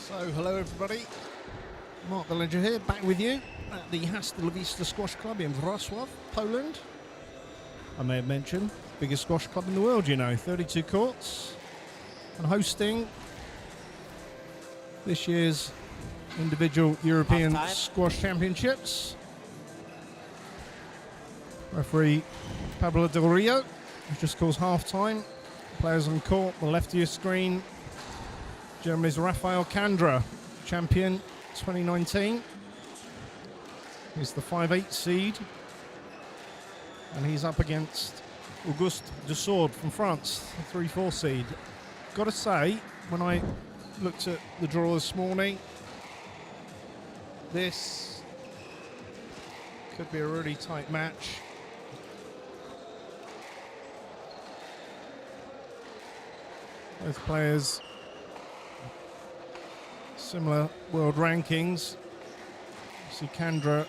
So, hello everybody, Mark the Ledger here, back with you at the Hastelvista Squash Club in Wrocław, Poland. I may have mentioned, biggest squash club in the world, you know, 32 courts, and hosting this year's individual European Squash Championships. Referee Pablo Del Rio, who just calls half-time. Players on court, the left of your screen, Germany's Raphael Kandra, champion 2019. He's the 5'8" seed, and he's up against Auguste Dussourd from France, the 3'4" seed. Got to say, when I looked at the draw this morning, this could be a really tight match. Both players similar world rankings. You see Kandra,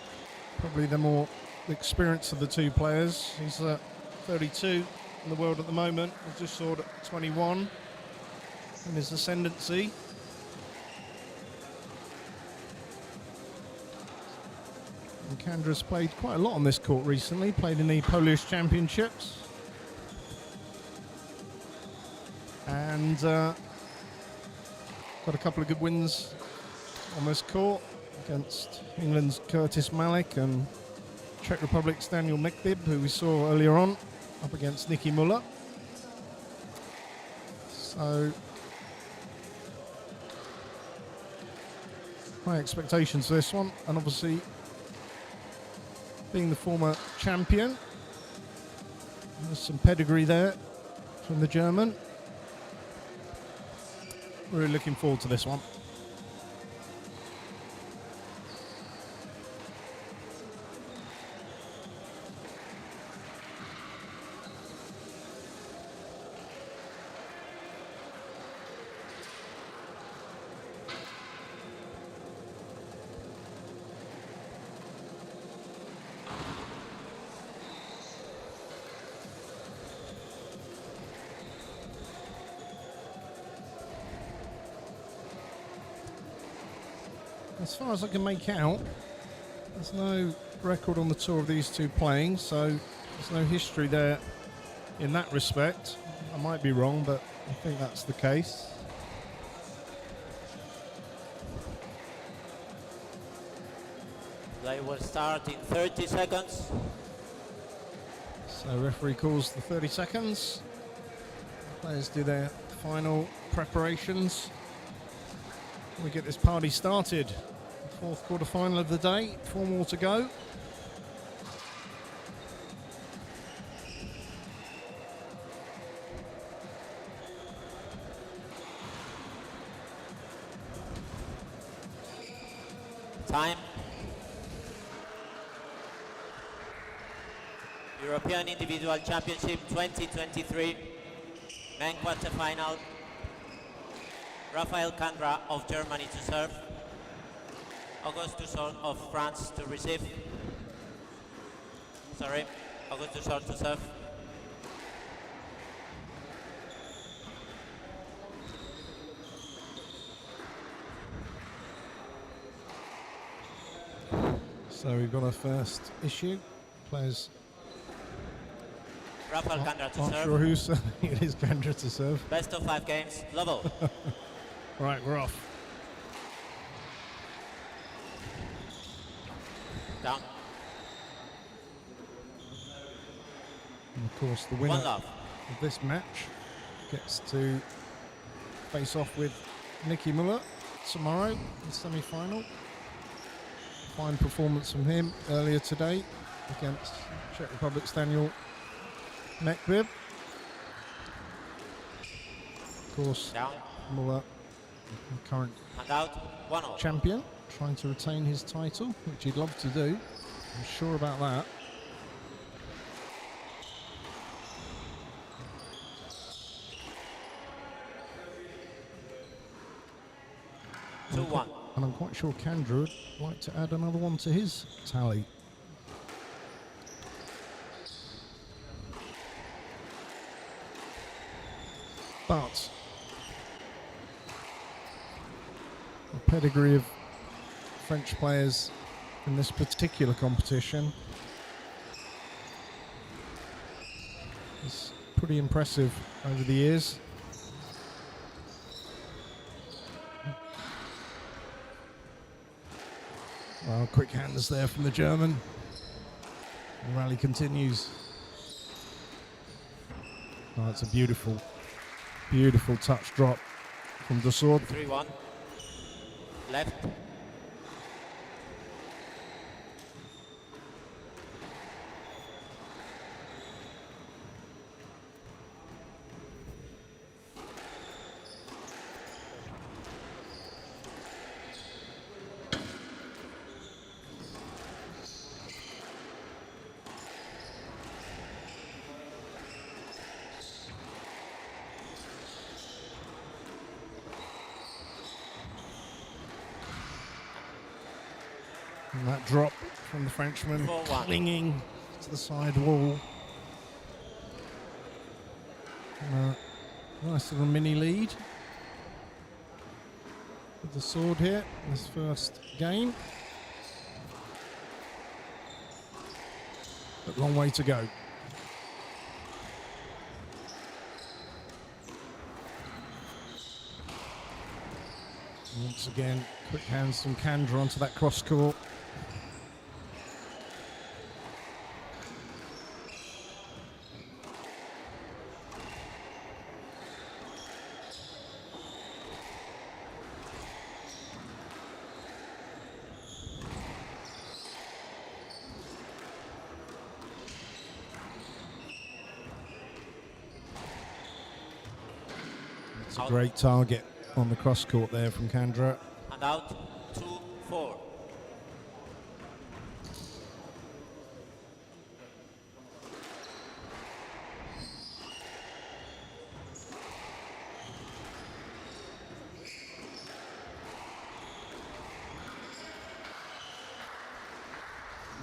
probably the more experienced of the two players. He's 32 in the world at the moment. He's just soared at 21 in his ascendancy. And Kandra's played quite a lot on this court recently, played in the Polish Championships. And got a couple of good wins on this court against England's Curtis Malik and Czech Republic's Daniel Mekbib, who we saw earlier on, up against Nicky Muller. So, high expectations for this one, and obviously being the former champion, there's some pedigree there from the German. Really looking forward to this one. As far as I can make out, there's no record on the tour of these two playing, so there's no history there in that respect. I might be wrong, but I think that's the case. Play will start in 30 seconds. So referee calls the 30 seconds. Players do their final preparations. We get this party started. Fourth quarter-final of the day, 4 more to go. Time. European Individual Championship 2023, men quarter-final. Raphael Kandra of Germany to serve. Auguste Dussourd of France to receive. Sorry, Auguste Dussourd to serve. So we've got our first issue. Players Raphael Kandra to not serve. sure who's it is Kandra to serve. Best of 5 games, level. Right, we're off. Down. And of course, the winner 1 love. of this match gets to face off with Nicky Muller tomorrow in the semi-final. Fine performance from him earlier today against Czech Republic's Daniel Mekbib. Of course, Down. Muller, the current And out. 1-0. champion, trying to retain his title, which he'd love to do. I'm sure about that. And I'm quite sure Kandra would like to add another one to his tally. But pedigree of French players in this particular competition is pretty impressive over the years. Well, quick hands there from the German. The rally continues. Oh, it's a beautiful, beautiful touch drop from Dussourd. 3-1. Left. And that drop from the Frenchman 4-1. clinging to the side wall. And nice little mini lead with the sword here in this first game. But long way to go. Once again, quick hands from Kandra onto that cross court. It's a great target on the cross court there from Kandra. And out. 2-4.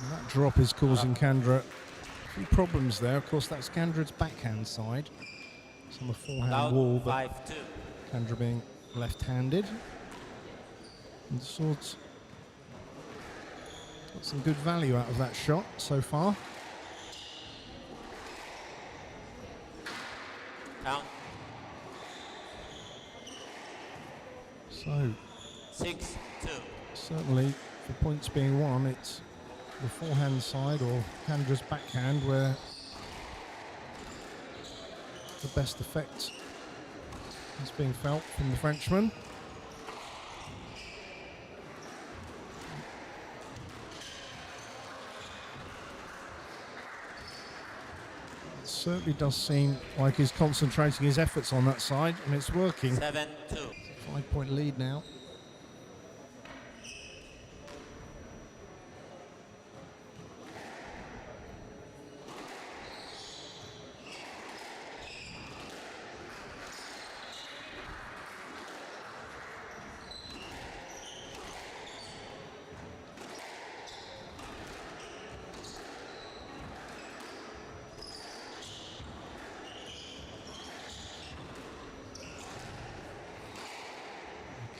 And that drop is causing Kandra a few problems there. Of course, that's Kandra's backhand side. It's on the forehand Out. wall, but 5-2. Kandra being left-handed. And Dussourd's got some good value out of that shot so far. Count. So 6-2. certainly, the points being won, it's the forehand side or Kandra's backhand where the best effect is being felt from the Frenchman. It certainly does seem like he's concentrating his efforts on that side, and it's working. 7-2. 5-point lead now.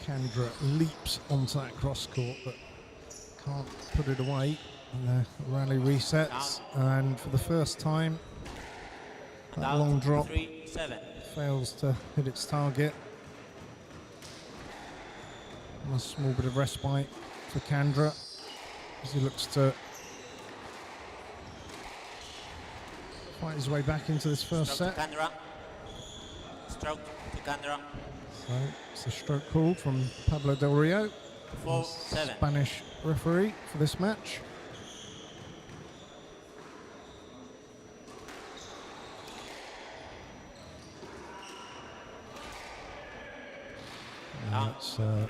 Kandra leaps onto that cross court but can't put it away, and the rally resets, and for the first time And that out. long drop 3-7. fails to hit its target. And a small bit of respite for Kandra as he looks to fight his way back into this first Stroke set. to Kandra. Stroke to Kandra. So it's a stroke called from Pablo Del Rio, 4-7. Spanish referee for this match. And that's a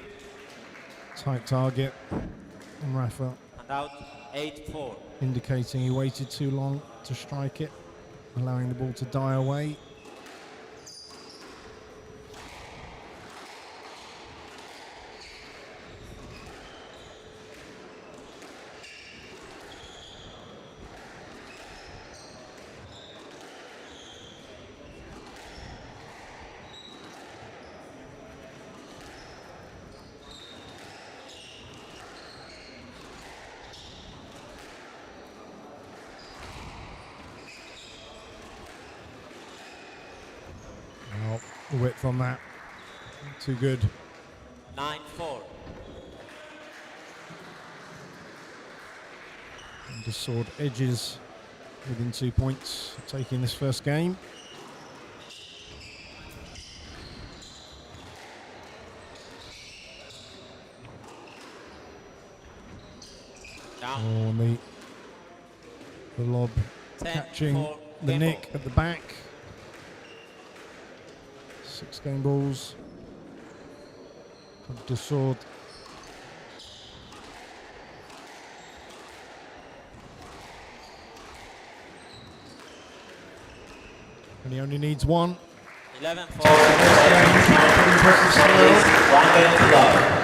tight target on Rafa, And out. 8-4. indicating he waited too long to strike it, allowing the ball to die away. width on that. Too good. 9-4. And Dussourd edges within 2 points, taking this first game. Down. Oh, the lob 10, catching 4, the game nick ball. at the back. 6 game balls. Dussourd. And he only needs one. 11-4. One game to love.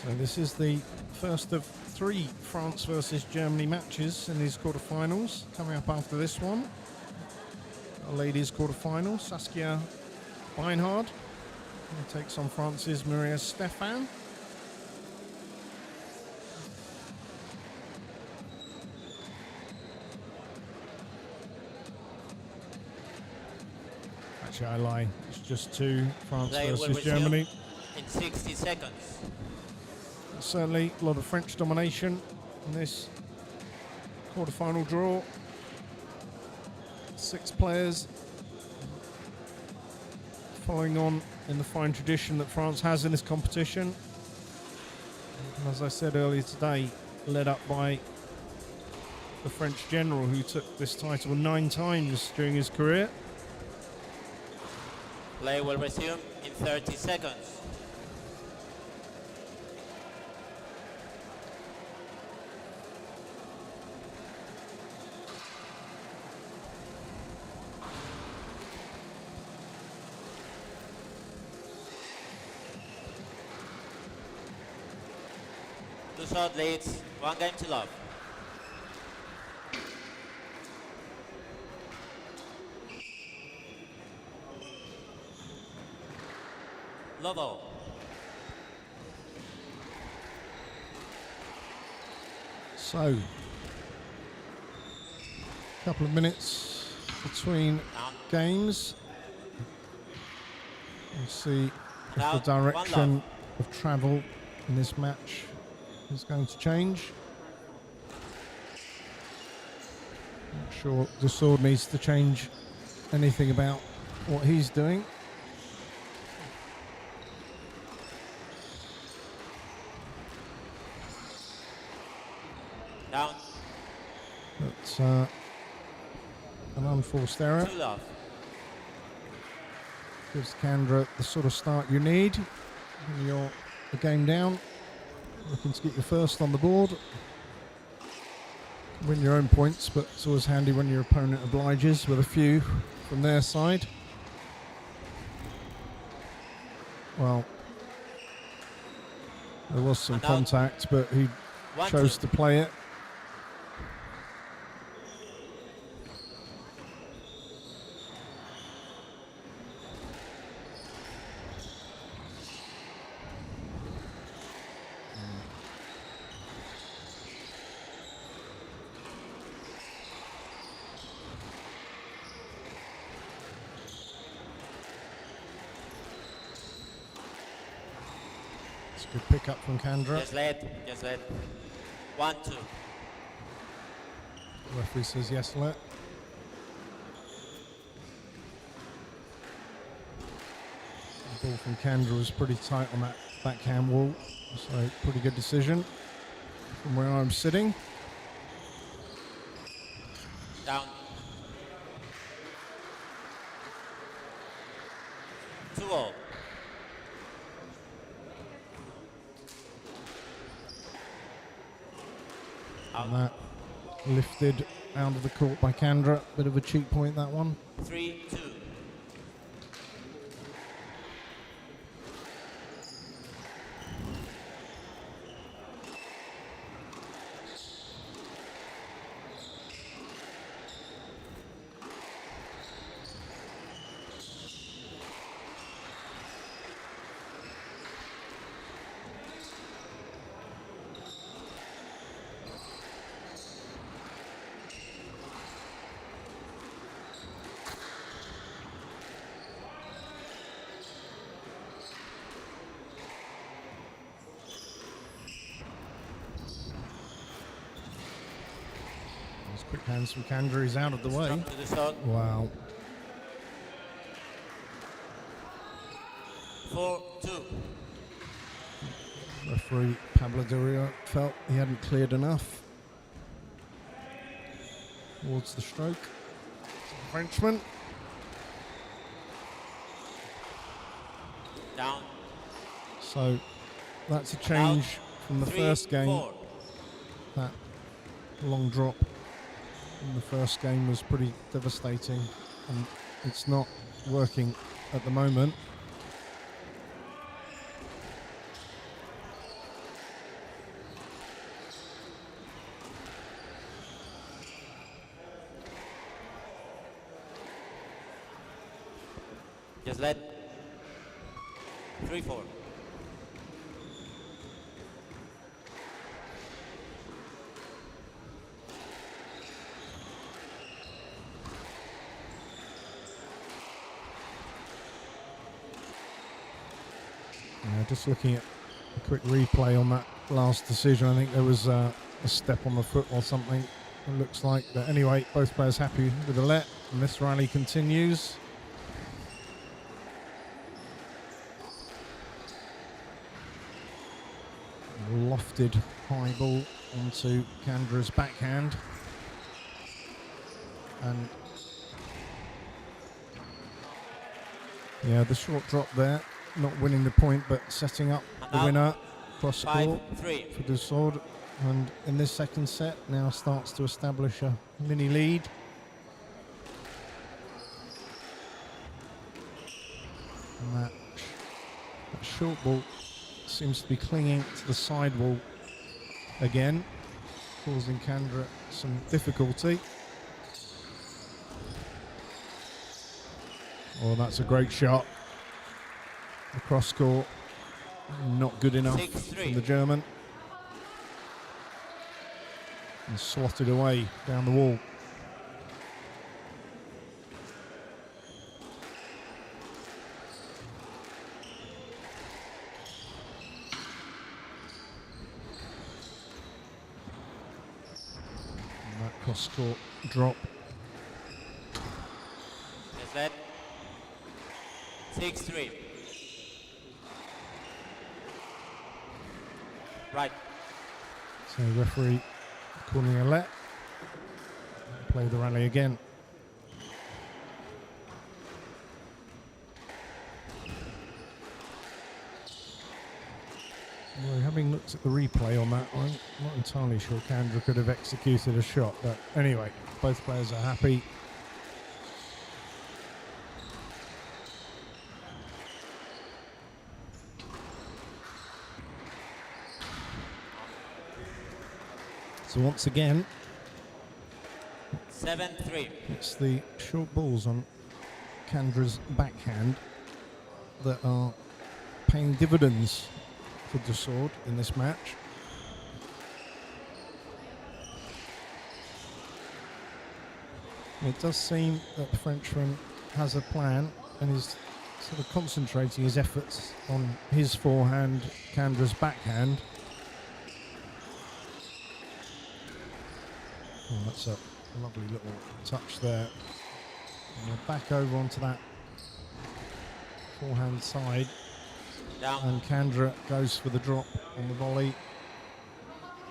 So this is the first of 3 France versus Germany matches in these quarterfinals. Coming up after this one, a ladies quarterfinal. Saskia Beinhard takes on France's Maria Stephan. Actually, I lie. It's just 2, France Play will versus resume Germany. in 60 seconds. Certainly a lot of French domination in this quarterfinal draw. 6 players following on in the fine tradition that France has in this competition. And as I said earlier today, led up by the French general who took this title 9 times during his career. Play will resume in 30 seconds. Dussourd leads 1 game to love. Lovo. So, a couple of minutes between Down. games. We'll see if Now, the one direction love. of travel in this match is going to change. Not sure Dussourd needs to change anything about what he's doing. Down. But an unforced error 2 love. gives Kandra the sort of start you need when you're a game down, looking to get your first on the board, win your own points, but it's always handy when your opponent obliges with a few from their side. Well, there was some And out. contact, but he 1-2. chose to play it. It's a good pick up from Kandra. Just led. 1-2. Referee says yes, let. The ball from Kandra was pretty tight on that backhand wall, so pretty good decision from where I'm sitting. Down. 2-0. And that lifted out of the court by Kandra. Bit of a cheap point, that one. 3-2. Those quick hands from Kandra. He's out of the way. Strong to the shot. Wow. 4-2. Referee Pablo de Rio felt he hadn't cleared enough towards the stroke. Frenchman. Down. So that's a change from the first game. 3-4. That long drop in the first game was pretty devastating, and it's not working at the moment. Just let. 3-4. Just looking at a quick replay on that last decision, I think there was a step on the foot or something, it looks like. But anyway, both players happy with the let, and this rally continues. Lofted high ball onto Kandra's backhand. And yeah, the short drop there, not winning the point, but setting up the winner cross court 5-3. for Dussourd. And in this second set, now starts to establish a mini lead. And that short ball seems to be clinging to the sidewall again, causing Kandra some difficulty. Oh, that's a great shot. The cross court, not good enough 6-3. from the German. And slotted away down the wall. And that cross court drop. Just let. 6-3. Right. So referee calling a let. Play the rally again. Well, having looked at the replay on that one, I'm not entirely sure Kandra could have executed a shot, but anyway, both players are happy. So once again, 7-3. it's the short balls on Kandra's backhand that are paying dividends for Dussourd in this match. It does seem that the Frenchman has a plan and is sort of concentrating his efforts on his forehand, Kandra's backhand. Oh, that's a lovely little touch there. And we're back over onto that forehand side. Down. And Kandra goes for the drop on the volley.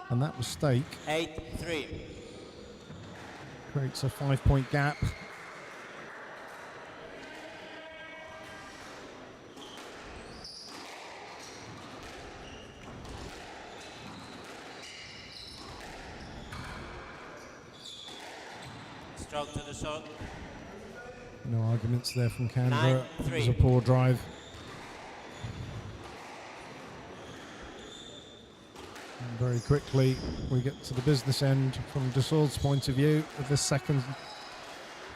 And that mistake 8-3. creates a 5-point gap. stroke to Dussourd. No arguments there from Kandra. It 9-3. was a poor drive. And very quickly, we get to the business end from Dussourd's point of view of this second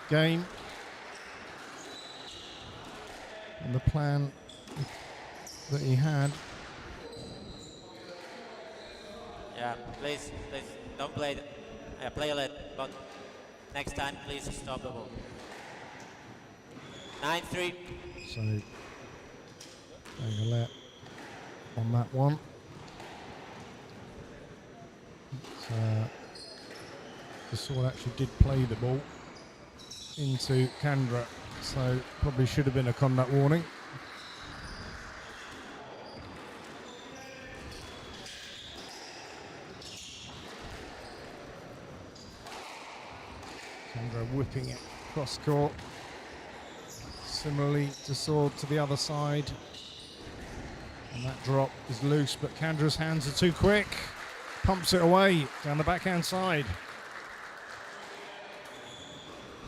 game. And the plan that he had. Yeah, please, don't play it, but next time, please stop the ball. 9-3. So, going to let on that one. Dussourd actually did play the ball into Kandra, so probably should have been a conduct warning. Kandra whipping it cross court. Similarly, Dussourd to the other side. And that drop is loose, but Kandra's hands are too quick. Pumps it away down the backhand side.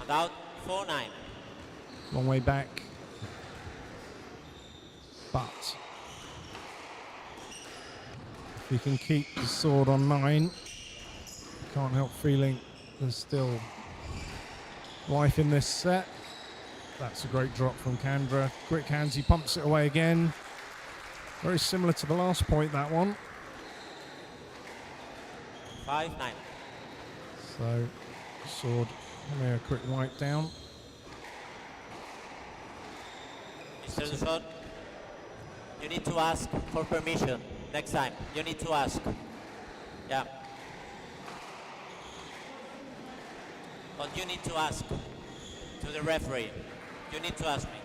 And out 4-9. Long way back. But if he can keep Dussourd on 9, can't help feeling there's still life in this set. That's a great drop from Kandra. Quick hands, he pumps it away again. Very similar to the last point, that one. 5-9. So, Dussourd having a quick wipe down. Mr. Dussourd, you need to ask for permission next time. You need to ask. Yeah. But you need to ask to the referee. You need to ask me.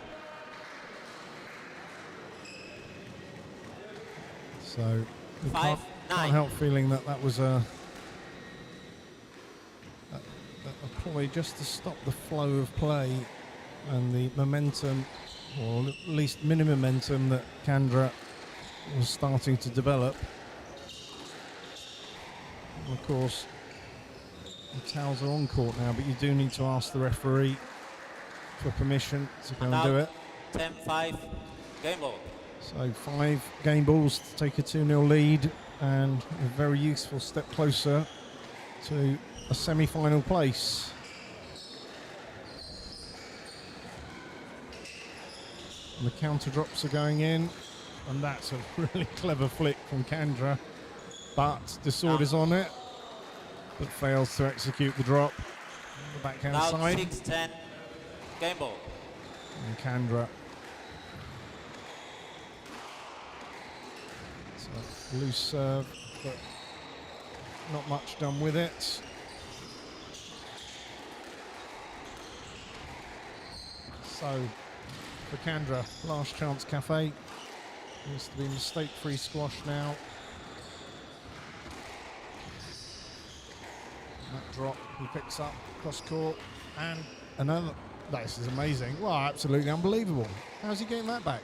So, you 5-9. can't help feeling that that was a ploy just to stop the flow of play and the momentum, or at least mini momentum, that Kandra was starting to develop. And of course, the towels are on court now, but you do need to ask the referee for permission to go and do it. 10-5, game ball. So 5 game balls to take a 2-0 lead, and a very useful step closer to a semi-final place. And the counter drops are going in, and that's a really clever flick from Kandra, but Dussourd is on it, but fails to execute the drop on the backhand Now side. 6-10, game ball. And Kandra, so loose serve, but not much done with it. So for Kandra, last chance cafe. Needs to be mistake-free squash now. And that drop he picks up cross court, and another. This is amazing. Well, absolutely unbelievable. How's he getting that back?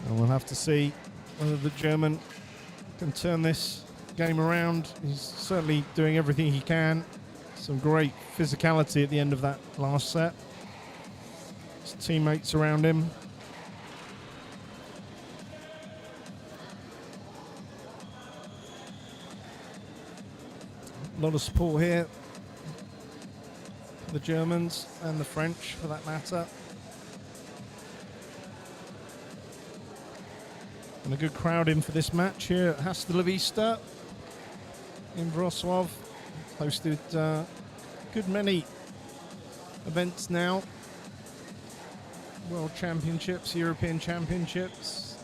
And we'll have to see whether the German can turn this game around. He's certainly doing everything he can. Some great physicality at the end of that last set. His teammates around him. A lot of support here for the Germans and the French, for that matter. And a good crowd in for this match here at Hasta La Vista in Wrocław. Hosted a good many events now. World Championships, European Championships.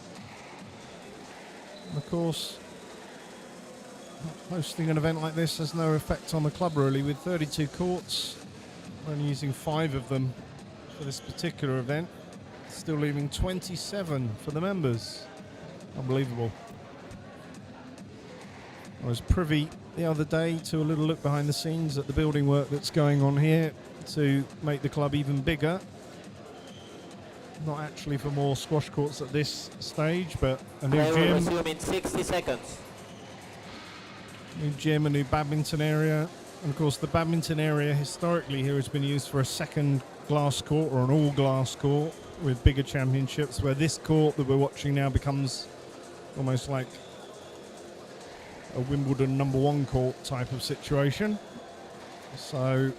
And of course, hosting an event like this has no effect on the club really, with 32 courts. We're only using 5 of them for this particular event, still leaving 27 for the members. Unbelievable. I was privy the other day to a little look behind the scenes at the building work that's going on here to make the club even bigger. Not actually for more squash courts at this stage, but a new Play will gym, resume in 60 seconds. a new badminton area. And of course, the badminton area historically here has been used for a second glass court or an all glass court with bigger championships, where this court that we're watching now becomes almost like a Wimbledon #1 court type of situation. So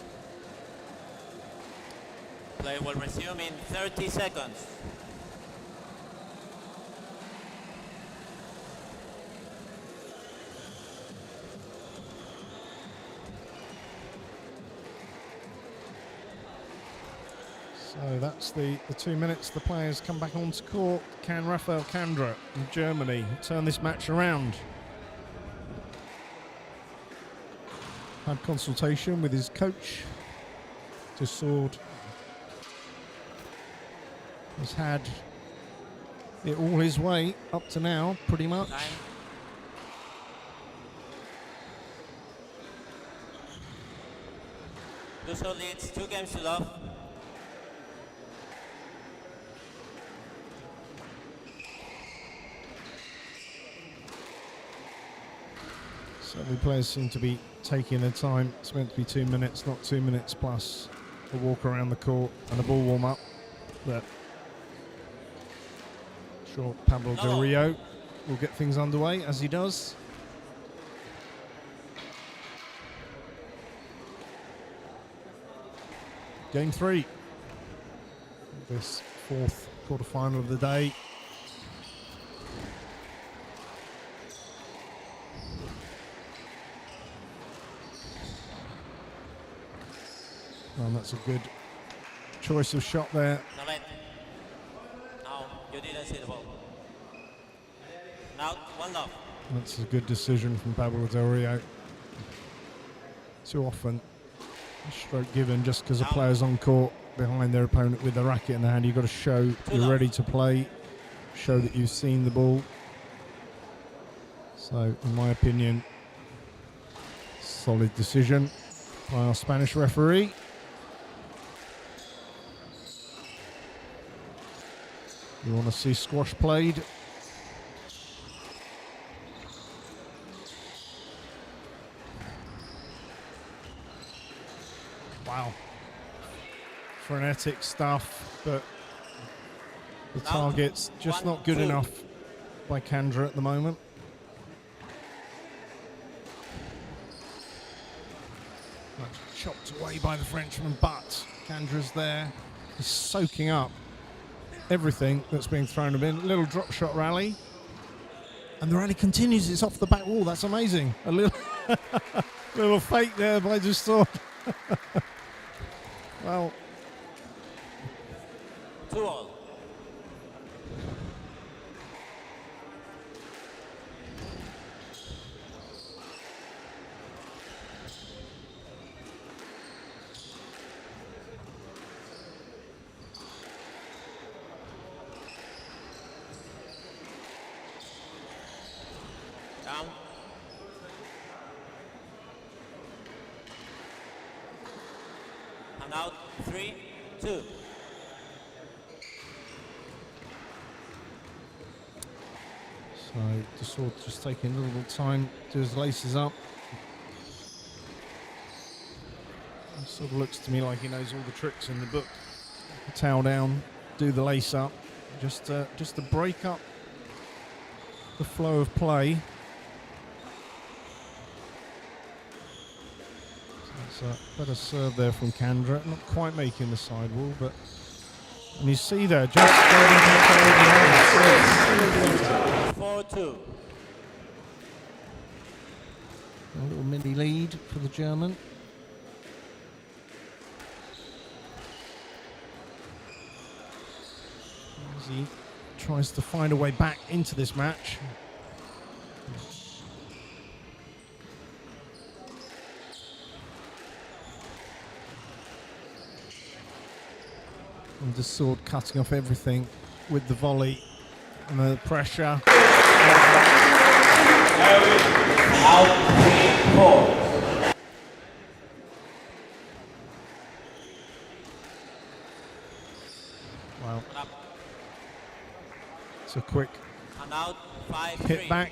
Play will resume in 30 seconds. So that's the 2 minutes. The players come back onto court. Can Raphael Kandra in Germany turn this match around? Had consultation with his coach. Dussourd has had it all his way up to now, pretty much. Time. Dussourd leads 2 games to love. So the players seem to be taking their time. It's meant to be 2 minutes, not 2 minutes plus a walk around the court and a ball warm up. But sure, Pablo Del Rio will get things underway as he does. Game 3. This 4th quarterfinal of the day. And that's a good choice of shot there. No late. No, you didn't see the ball. Now, 1 love. That's a good decision from Pablo Del Rio. Too often, a stroke given just because a player's on court behind their opponent with the racket in the hand. You've got to show you're ready to play, show that you've seen the ball. So, in my opinion, solid decision by our Spanish referee. You want to see squash played? Wow. Frenetic stuff, but the target's just not good enough by Kandra at the moment. That's chopped away by the Frenchman, but Kandra's there. He's soaking up everything that's being thrown at him. Little drop shot rally. And the rally continues. It's off the back wall. That's amazing. A little little fake there by Dussourd. Well, 2-all. Down. And out. 3-2. so Dussourd just taking a little bit of time to do his laces up. It sort of looks to me like he knows all the tricks in the book. Towel down, do the lace up, just to break up the flow of play. So it's a better serve there from Kandra, not quite making the sidewall, but and you see there just 4-2. a little mini lead for the German. As he tries to find a way back into this match. And Dussourd cutting off everything with the volley and the pressure. Out 3-4. Wow. It's a quick And out, 5-3. hit back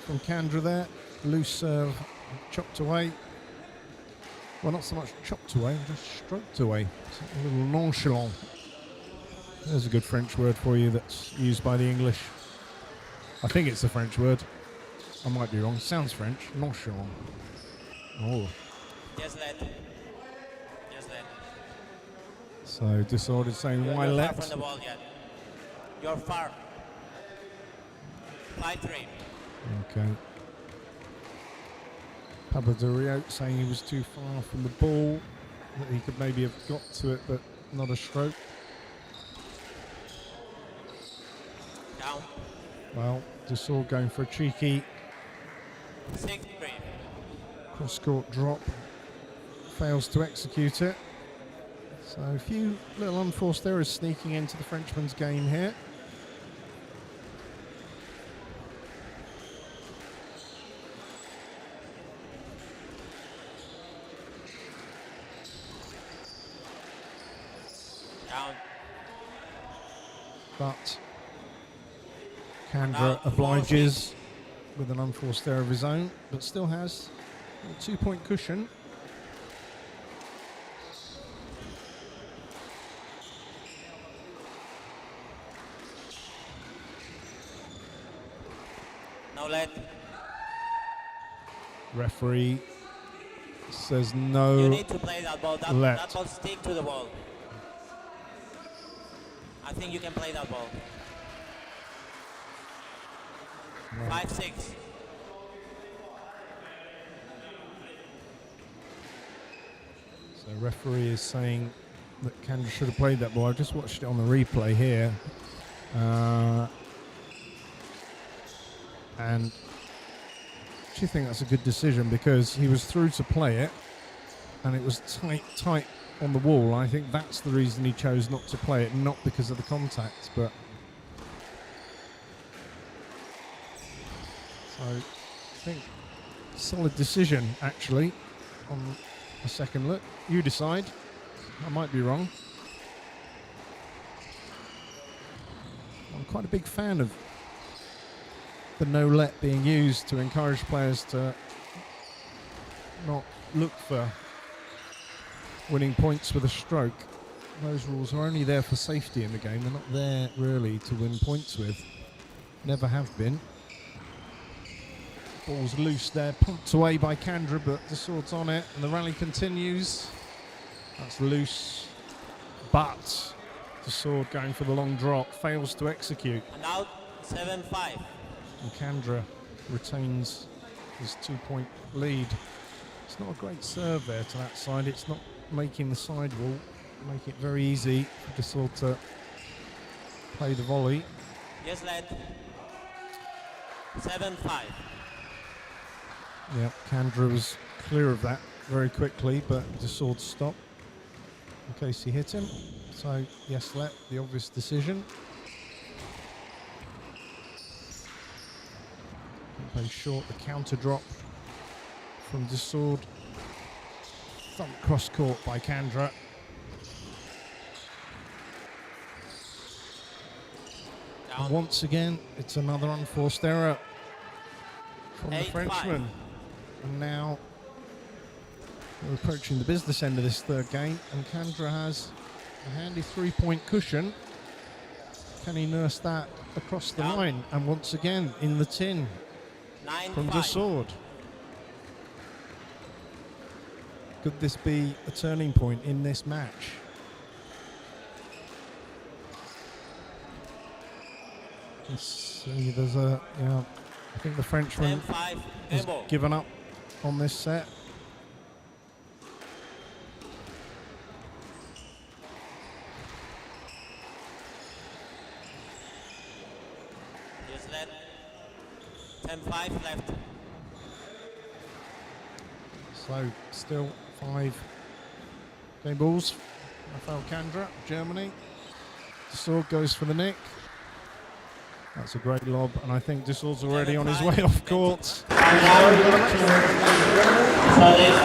from Kandra there. Loose serve, chopped away. Well, not so much chopped away, just stroked away. It's a little nonchalant. There's a good French word for you that's used by the English. I think it's a French word. I might be wrong. Sounds French. Nonchalant. Oh. Yes, let. Yes, let. So Dussourd is saying, why You're let? far from the ball yet. You're far. 5-3. Okay. Pablo Del Rio saying he was too far from the ball, that he could maybe have got to it, but not a stroke. Down. Well, Dussourd going for a cheeky 6-3. cross-court drop. Fails to execute it. So a few little unforced errors sneaking into the Frenchman's game here. Down. But Kandra Now, obliges with an unforced error of his own, but still has a 2-point cushion. No let. Referee says You no. need to play that ball. Let. That ball stick to the ball. I think you can play that ball. Right. 5-6. So referee is saying that Kandra should have played that ball. I just watched it on the replay here. And I actually think that's a good decision because he was through to play it and it was tight on the wall. I think that's the reason he chose not to play it, not because of the contact, but so I think solid decision actually on a second look. You decide. I might be wrong. I'm quite a big fan of the no let being used to encourage players to not look for winning points with a stroke. Those rules are only there for safety in the game. They're not there really to win points with. Never have been. Ball's loose there, pumped away by Kandra, but Dussourd's on it, and the rally continues. That's loose, but Dussourd going for the long drop, fails to execute. And out, 7-5. And Kandra retains his 2-point lead. It's not a great serve there to that side. It's not making the sidewall, make it very easy for Dussourd to play the volley. Yes, lad. 7-5. Yeah, Kandra was clear of that very quickly, but Dussourd stopped in case he hit him. So, yes, let the obvious decision. Play short, the counter drop from Dussourd. Thump cross court by Kandra. And once again, it's another unforced error from the 8-5. Frenchman. And now we're approaching the business end of this third game, and Kandra has a handy 3-point cushion. Can he nurse that across the line? And once again, in the tin from 9-5. Dussourd. Could this be a turning point in this match? You see, there's a, I think the Frenchman 10-5. has Ebo. given up on this set. Yes, lad. 10-5 left. So still 5 game balls. Raphael Kandra, Germany. Dussourd goes for the nick. That's a great lob, and I think Dussourd's already on his way off court. So that's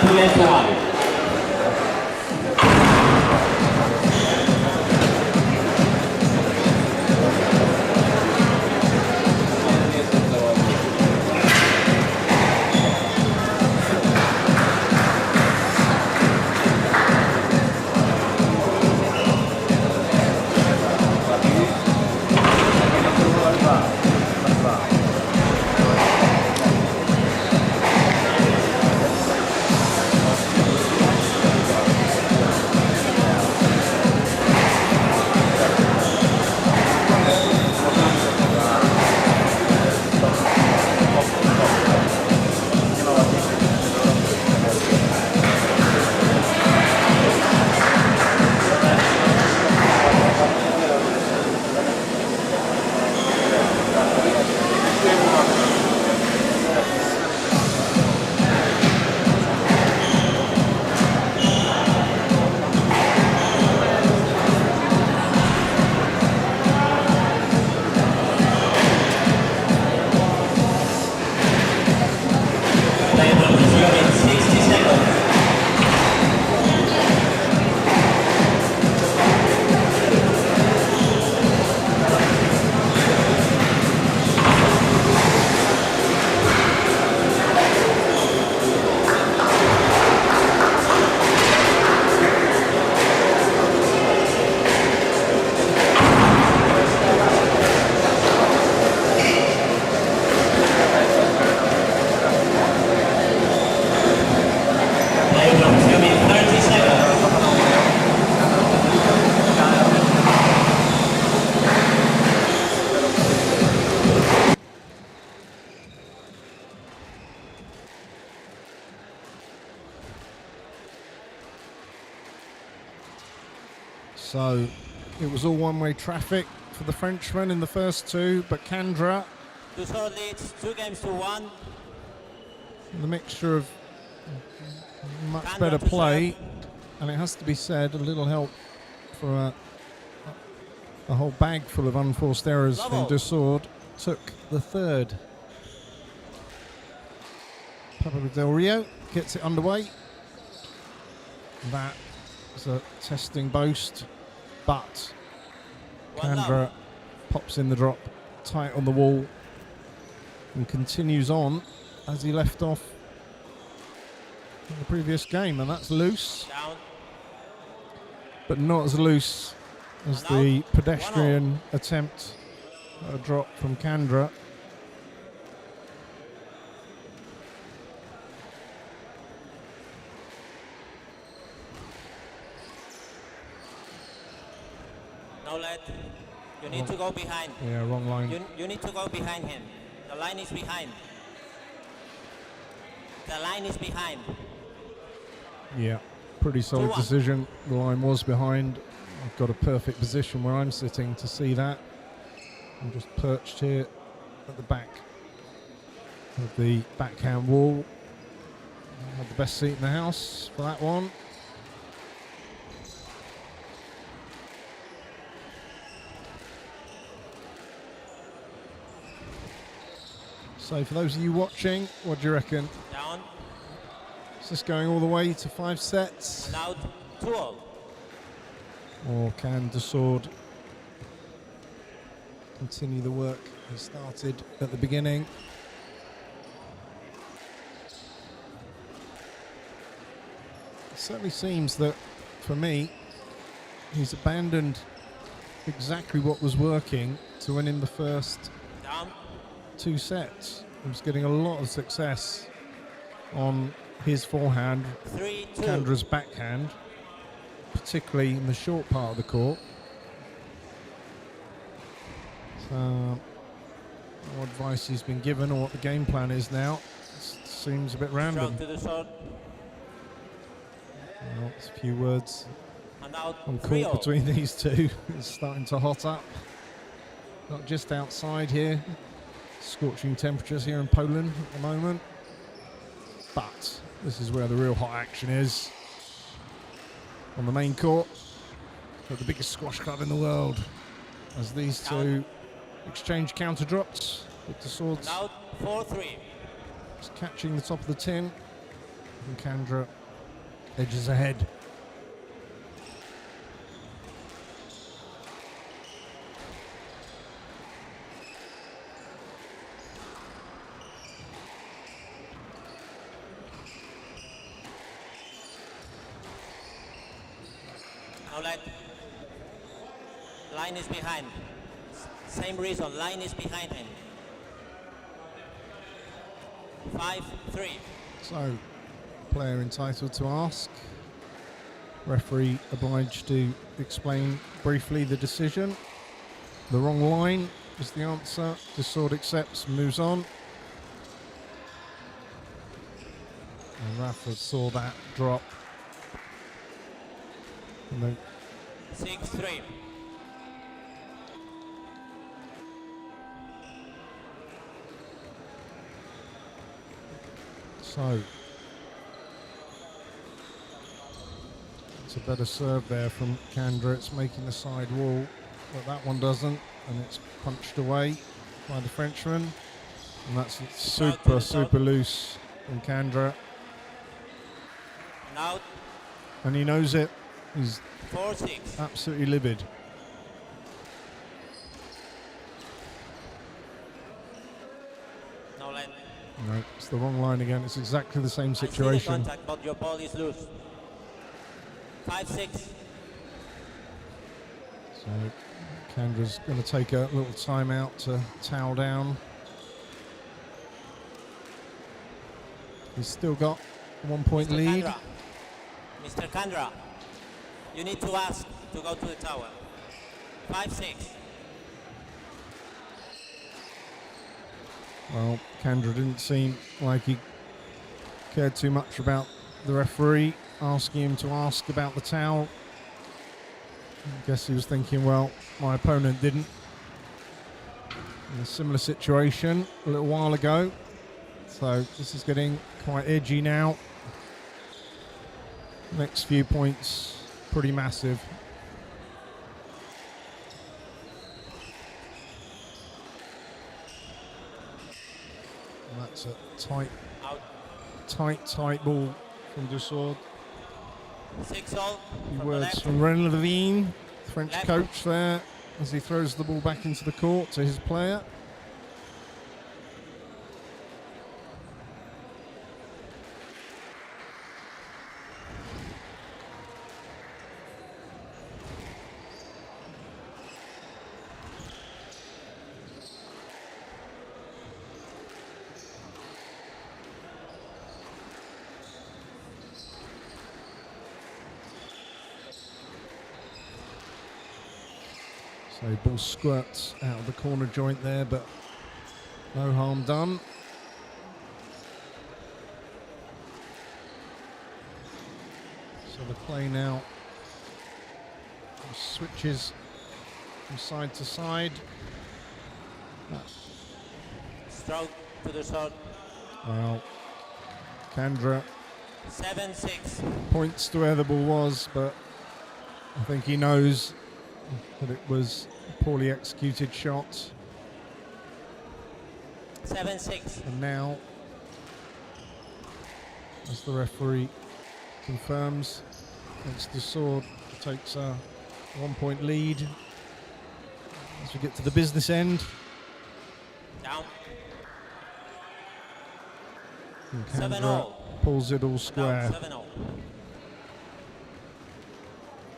2-1. So it was all one-way traffic for the Frenchman in the first two, but Kandra, Dussourd leads 2-1. the mixture of much Kandra better to play, serve. and it has to be said, a little help for a whole bag full of unforced errors from Double. Dussourd took the third. Pablo Del Rio gets it underway. That is a testing boast, but 1 love. Kandra pops in the drop, tight on the wall, and continues on as he left off in the previous game, and that's loose, Down. but not as loose as One the out. pedestrian attempt at a drop from Kandra. No let. You need to go behind. Yeah, wrong line. You need to go behind him. The line is behind. The line is behind. Yeah, pretty solid 2-1. decision. The line was behind. I've got a perfect position where I'm sitting to see that. I'm just perched here at the back of the backhand wall. I had the best seat in the house for that one. So for those of you watching, what do you reckon? Down. Is this going all the way to 5 sets? And out. 2-all. Or can Dussourd continue the work he started at the beginning? It certainly seems that, for me, he's abandoned exactly what was working to win in the first Down. 2 sets. He was getting a lot of success on his forehand, 3-2. Kandra's backhand, particularly in the short part of the court. So, what advice he's been given or what the game plan is now seems a bit random. Stroke to the sword. Well, it's a few words And out. on 3-all. court between these two. It's starting to hot up. Not just outside here. Scorching temperatures here in Poland at the moment. But this is where the real hot action is. On the main court at the biggest squash club in the world. As these two exchange counter drops with the And swords out. 4-3. just catching the top of the tin. And Kandra edges ahead. No let. Line is behind. Same reason. Line is behind him. 5-3. So, player entitled to ask. Referee obliged to explain briefly the decision. The wrong line is the answer. Dussourd accepts, moves on. And Rafa saw that drop. And then 6-3. so it's a better serve there from Kandra. It's making the side wall, but that one doesn't, and it's punched away by the Frenchman. And that's super loose from Kandra, And out. and he knows it. He's 4-6. absolutely livid. No let. No, it's the wrong line again. It's exactly the same I see the situation. contact, but your ball is loose. 5-6. So Kandra's going to take a little time out to towel down. He's still got a 1 point Mr. lead. Kandra. Mr. Kandra, you need to ask to go to the tower. 5-6. Well, Kandra didn't seem like he cared too much about the referee asking him to ask about the towel. I guess he was thinking, well, my opponent didn't. In a similar situation a little while ago. So this is getting quite edgy now. Next few points, pretty massive. And that's a tight ball from Dussourd. 6-all. Few words from René Levine, French coach there, as he throws the ball back into the court to his player. So ball squirts out of the corner joint there, but no harm done. So the play now switches from side to side. Stroke to the shot. Well, Kandra 7-6. points to where the ball was, but I think he knows that it was a poorly executed shot. 7-6. And now, as the referee confirms, Auguste Dussourd takes a 1-point lead as we get to the business end. Down. And Kandra 7-all. pulls it all square. Down 7-all.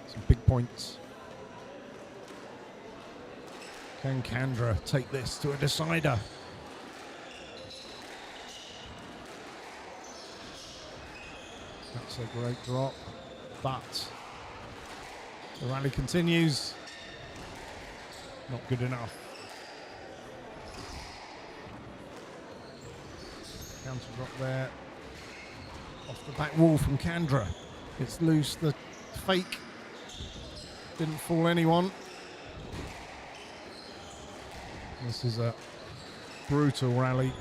Some big points. Can Kandra take this to a decider? That's a great drop, but the rally continues. Not good enough. Counter drop there. Off the back wall from Kandra. It's loose. The fake didn't fool anyone. This is a brutal rally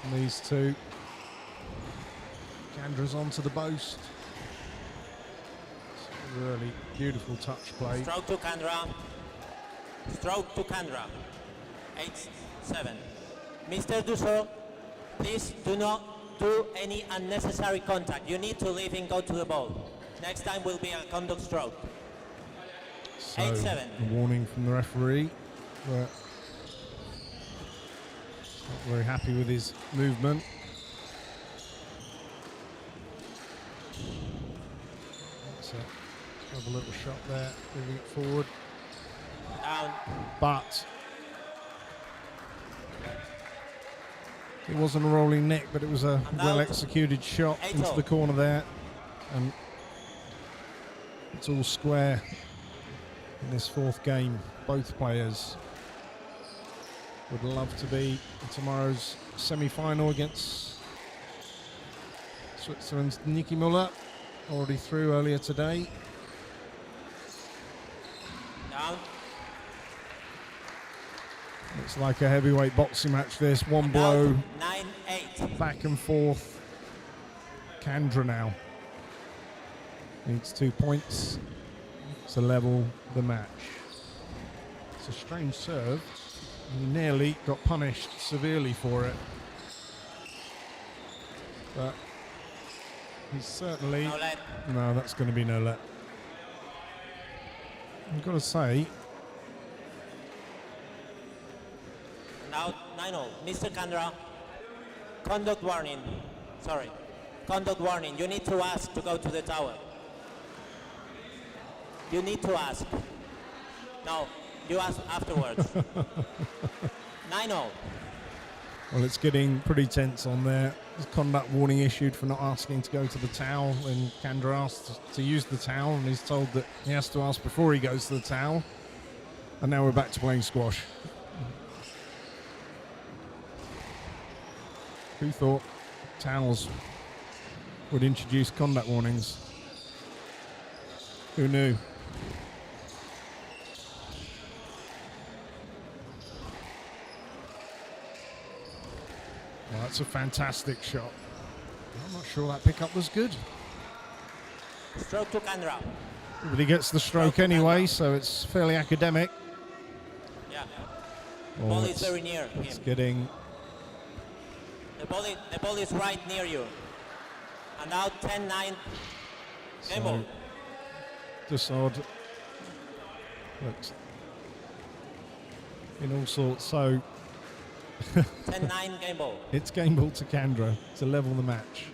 from these two. Kandra's onto the boast. It's a really beautiful touch play. Stroke to Kandra. Stroke to Kandra. 8-7. Mr. Dussourd, please do not do any unnecessary contact. You need to leave and go to the ball. Next time will be a conduct stroke. So, 8-7. a warning from the referee. But not very happy with his movement. That's a little shot there, moving it forward. Down. But it wasn't a rolling neck, but it was a well executed shot into the corner there. And it's all square in this fourth game. Both players would love to be in tomorrow's semi-final against Switzerland's Niki Müller, already through earlier today. Down. It's like a heavyweight boxing match this. One blow, 9-8. back and forth. Kandra now needs 2 points to level the match. It's a strange serve. He nearly got punished severely for it. But he's certainly... No let. No, that's going to be no let. I've got to say... Now 9-all. Mr. Kandra, conduct warning. Sorry. Conduct warning. You need to ask to go to the tower. You need to ask. No, you ask afterwards. 9-all. Well, it's getting pretty tense on there. There's conduct warning issued for not asking to go to the towel, and Kandra asked to use the towel, and he's told that he has to ask before he goes to the towel. And now we're back to playing squash. Who thought towels would introduce conduct warnings? Who knew? That's a fantastic shot. I'm not sure that pickup was good. Stroke to Kandra. But he gets the stroke anyway, so it's fairly academic. Yeah. Oh, Ball is very near him. It's getting... The ball is right near you. And now 10-9. Game ball. Dussourd looks in all sorts, so 10-9 game ball. it's game ball to Kandra to level the match.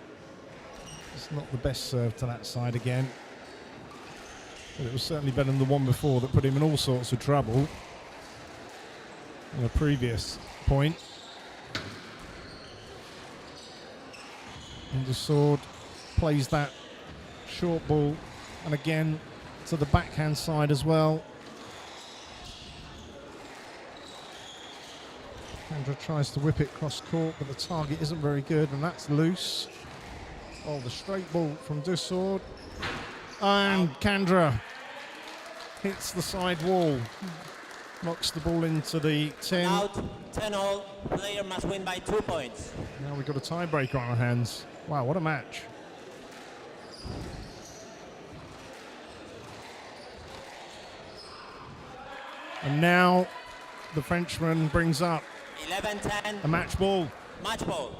It's not the best serve to that side again, but it was certainly better than the one before that put him in all sorts of trouble on a previous point. And Dussourd plays that short ball, and again to the backhand side as well. Kandra tries to whip it cross court, but the target isn't very good, and that's loose. Oh, the straight ball from Dussourd. And Kandra hits the side wall. Knocks the ball into the tin. Out 10-all. Player must win by 2 points. Now we've got a tiebreaker on our hands. Wow, what a match. And now the Frenchman brings up 11-10. a match ball. Match ball.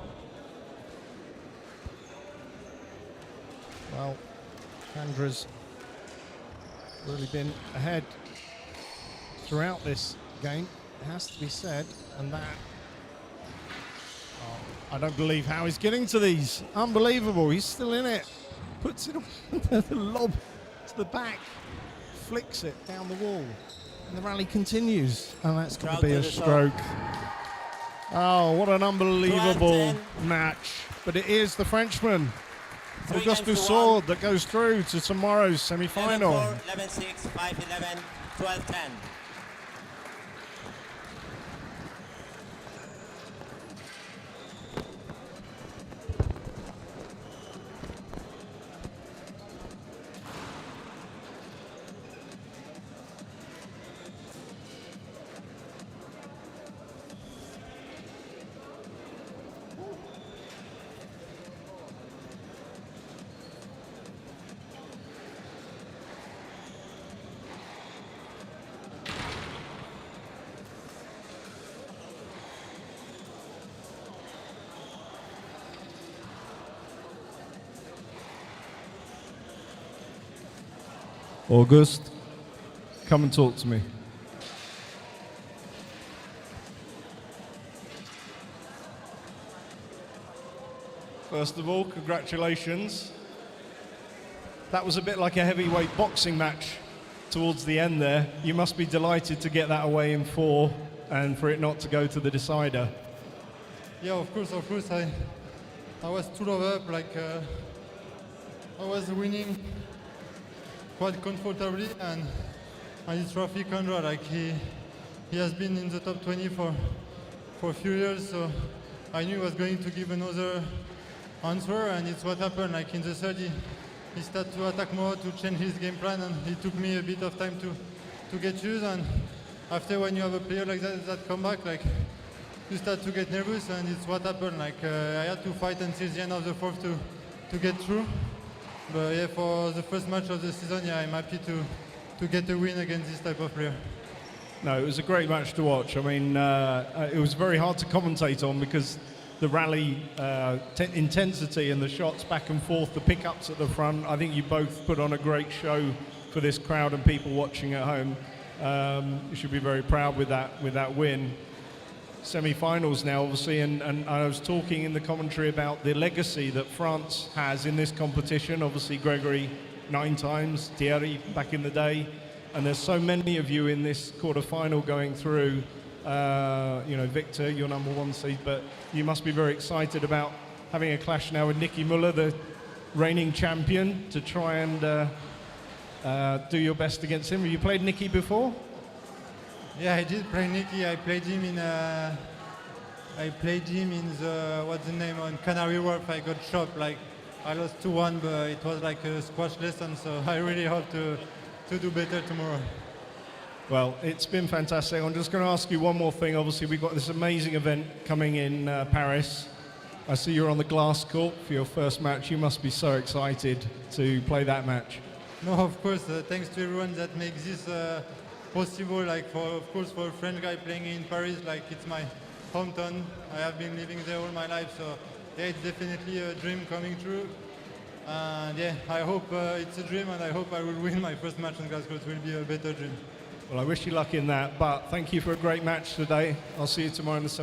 Well, Kandra's really been ahead throughout this game, it has to be said, and that... Oh, I don't believe how he's getting to these. Unbelievable, he's still in it. Puts it on the lob to the back, flicks it down the wall, and the rally continues. And that's going to be a stroke. Oh, what an unbelievable match. But it is the Frenchman, Auguste Dussourd, that goes through to tomorrow's semi-final. 11-4, 11-6, 5-11, 12-10. Auguste, come and talk to me. First of all, congratulations. That was a bit like a heavyweight boxing match towards the end there. You must be delighted to get that away in 4 and for it not to go to the decider. Yeah, of course. I was 2-love up, I was winning quite comfortably, and it's Raphael Kandra, he has been in the top 20 for a few years, so I knew he was going to give another answer, and it's what happened. In the third, he started to attack more, to change his game plan, and it took me a bit of time to get used. And after, when you have a player like that come back, you start to get nervous, and it's what happened. I had to fight until the end of the fourth to get through. But yeah, for the first match of the season, yeah, I'm happy to get a win against this type of player. No, it was a great match to watch. I mean, it was very hard to commentate on because the rally intensity and the shots back and forth, the pickups at the front. I think you both put on a great show for this crowd and people watching at home. You should be very proud with that win. Semi-finals now, obviously, and I was talking in the commentary about the legacy that France has in this competition. Obviously, Gregory 9 times, Thierry back in the day, and there's so many of you in this quarter-final going through. Victor, your number 1 seed, but you must be very excited about having a clash now with Nicky Muller, the reigning champion, to try and do your best against him. Have you played Nicky before? Yeah, I did play Nicky. I played him in the what's the name, on Canary Wharf. I got chopped. I lost 2-1, but it was like a squash lesson. So I really hope to do better tomorrow. Well, it's been fantastic. I'm just going to ask you one more thing. Obviously, we've got this amazing event coming in Paris. I see you're on the glass court for your first match. You must be so excited to play that match. No, of course, thanks to everyone that makes this possible. Like, of course, for a French guy playing in Paris, like it's my hometown. I have been living there all my life, so yeah, it's definitely a dream coming true. And yeah, I hope it's a dream, and I hope I will win my first match on glass court. It will be a better dream. Well, I wish you luck in that, but thank you for a great match today. I'll see you tomorrow in the semi.